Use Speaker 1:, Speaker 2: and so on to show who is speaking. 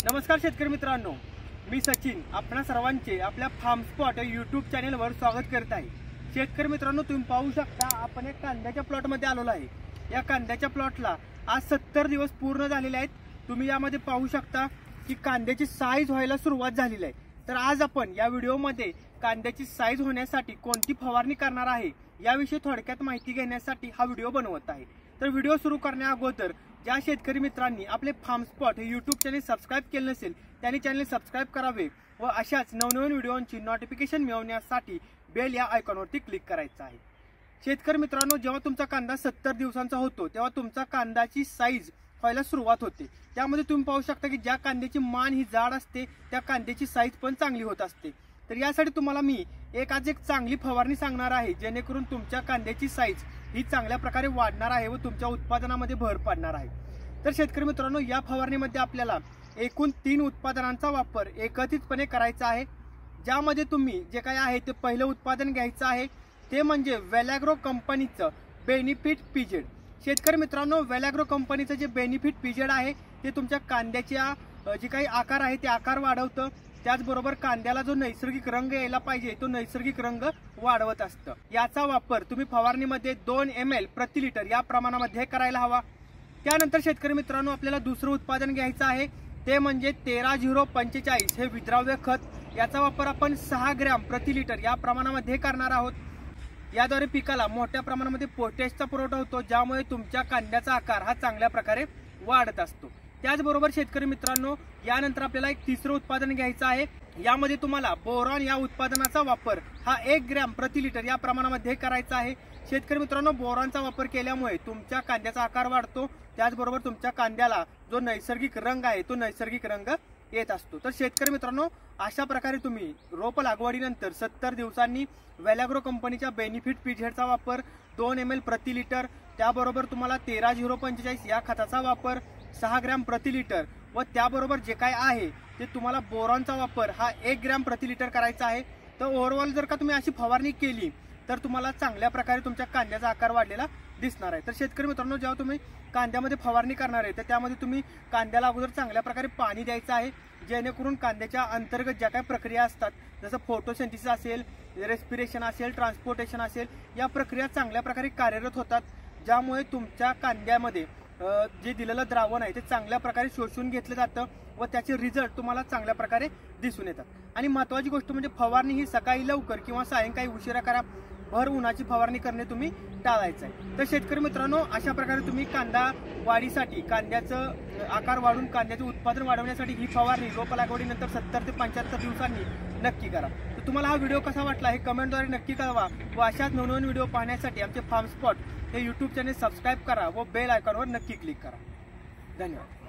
Speaker 1: नमस्कार शेतकरी मित्रांनो, मी सचिन आपणा सर्वांचे आपल्या फार्म स्पॉट यूट्यूब चॅनलवर स्वागत करत आहे। शेतकरी मित्रांनो, तुम्ही पाहू शकता आपण एक कांद्याच्या प्लॉटमध्ये आलेलो आहे। या कांद्याच्या प्लॉटला आज 70 दिवस पूर्ण झालेले आहेत। तुम्ही यामध्ये पाहू शकता की कांद्याची साईज व्हायला सुरुवात झालेली आहे। तर आज आपण या व्हिडिओमध्ये कांद्याची साईज होण्यासाठी कोणती फवारणी करणार आहे याविषयी थोडक्यात माहिती घेण्यासाठी हा व्हिडिओ बनवत आहे। तर व्हिडिओ सुरू करण्या अगोदर ज्या शेतकरी मित्रांनी आपले फार्म स्पॉट हे यूट्यूब चॅनल सबस्क्राइब केले नसेल त्यांनी चॅनल सबस्क्राइब करावे व अशाच नवनवीन व्हिडिओंची नोटिफिकेशन मिळवण्यासाठी बेल या आयकॉनवरती क्लिक करायचं आहे। शेतकरी मित्रांनो, जेव्हा तुमचा कांदा 70 दिवसांचा होतो तेव्हा तुमचा कांद्याची साईज व्हायला सुरुवात होते। त्यामध्ये तुम्ही पाहू शकता की ज्या कांद्याची मान ही जाड असते त्या कांद्याची साईज पण चांगली होत असते। तर यासाठी तुम्हाला मी आज एक चांगली फवारणी सांगणार आहे जेणेकरून तुमच्या कांद्याची साईज ही चांगल्या प्रकारे वाढणार आहे व तुमच्या उत्पादनामध्ये भर पडणार आहे। तर शेतकरी मित्रांनो, या फवारणीमध्ये आपल्याला एकूण 3 उत्पादनांचा वापर एकत्रितपणे करायचा आहे। ज्यामध्ये तुम्ही जे काय आहे ते पहिलं उत्पादन घ्यायचं आहे ते म्हणजे वेलॅग्रो कंपनीचं बेनिफिट पीजेड। शेतकरी मित्रांनो, वेलॅग्रो कंपनीचं जे बेनिफिट पीजेड आहे ते तुमच्या कांद्याच्या जे काही आकार आहे ते आकार वाढवतं, त्याचबरोबर कांद्याला जो नैसर्गिक रंग यायला पाहिजे तो नैसर्गिक रंग वाढवत असतं। याचा वापर तुम्ही फवारणीमध्ये 2 ml प्रति लिटर या प्रमाणामध्ये करायला हवा। त्यानंतर शेतकरी मित्रांनो, आपल्याला दुसरं उत्पादन घ्यायचं आहे ते म्हणजे 13-0-45 हे विद्राव्य खत। याचा वापर आपण 6 ग्रॅम प्रति लिटर या प्रमाणामध्ये करणार आहोत। याद्वारे पिकाला मोठ्या प्रमाणामध्ये पोटॅशचा पुरवठा होतो, ज्यामुळे तुमच्या कांद्याचा आकार हा चांगल्या प्रकारे वाढत असतो। त्याचबरोबर शेतकरी मित्रांनो, यानंतर आपल्याला एक तिसरं उत्पादन घ्यायचं आहे। यामध्ये तुम्हाला बोरॉन या उत्पादनाचा वापर हा 1 ग्रॅम प्रति लिटर या प्रमाणामध्ये करायचा आहे। शेतकरी मित्रांनो, बोरॉनचा वापर केल्यामुळे तुमच्या कांद्याचा आकार वाढतो, त्याचबरोबर तुमच्या कांद्याला जो नैसर्गिक रंग आहे तो नैसर्गिक रंग येत असतो। तर शेतकरी मित्रांनो, अशा प्रकारे तुम्ही रोप लागवडीनंतर 70 दिवसांनी वेलॅग्रो कंपनीच्या बेनिफिट पीजेडचा वापर 2 ml प्रति लिटर, त्याबरोबर तुम्हाला 13-0-45 या खताचा वापर 6 ग्रॅम प्रति लिटर व त्याबरोबर जे काय आहे ते तुम्हाला बोरॉनचा वापर हा 1 ग्रॅम प्रति लिटर करायचा आहे। तर ओव्हरऑल जर का तुम्ही अशी फवारणी केली तर तुम्हाला चांगल्या प्रकारे तुमच्या कांद्याचा आकार वाढलेला दिसणार आहे। तर शेतकरी मित्रांनो, जेव्हा तुम्ही कांद्यामध्ये फवारणी करणार आहे तर त्यामध्ये तुम्ही कांद्याला अगोदर चांगल्या प्रकारे पाणी द्यायचं आहे, जेणेकरून कांद्याच्या अंतर्गत ज्या काही प्रक्रिया असतात जसं फोटोसिंथेसिस असेल, रेस्पिरेशन असेल, ट्रान्सपोर्टेशन असेल, या प्रक्रिया चांगल्या प्रकारे कार्यरत होतात, ज्यामुळे तुमच्या कांद्यामध्ये जे दिलेलं द्रावण आहे ते चांगल्या प्रकारे शोषून घेतलं जातं व त्याचे रिझल्ट तुम्हाला चांगल्या प्रकारे दिसून येतात। आणि महत्त्वाची गोष्ट म्हणजे फवारणी ही सकाळी लवकर किंवा सायंकाळी उशिरा करा, भर उन्हाची फवारणी करणे तुम्ही टाळायचं आहे। तर शेतकरी मित्रांनो, अशा प्रकारे तुम्ही कांदा वाढीसाठी कांद्याचं आकार वाढून कांद्याचं उत्पादन वाढवण्यासाठी ही फवारणी रोप लागवडीनंतर 70 ते 75 दिवसांनी नक्की करा। तर तुम्हाला हा व्हिडिओ कसा वाटला हे कमेंटद्वारे नक्की कळवा व अशाच नवनवीन व्हिडिओ पाहण्यासाठी आमचे फार्म स्पॉट हे यूट्यूब चॅनल सबस्क्राइब करा व बेल आयकॉनवर नक्की क्लिक करा। धन्यवाद।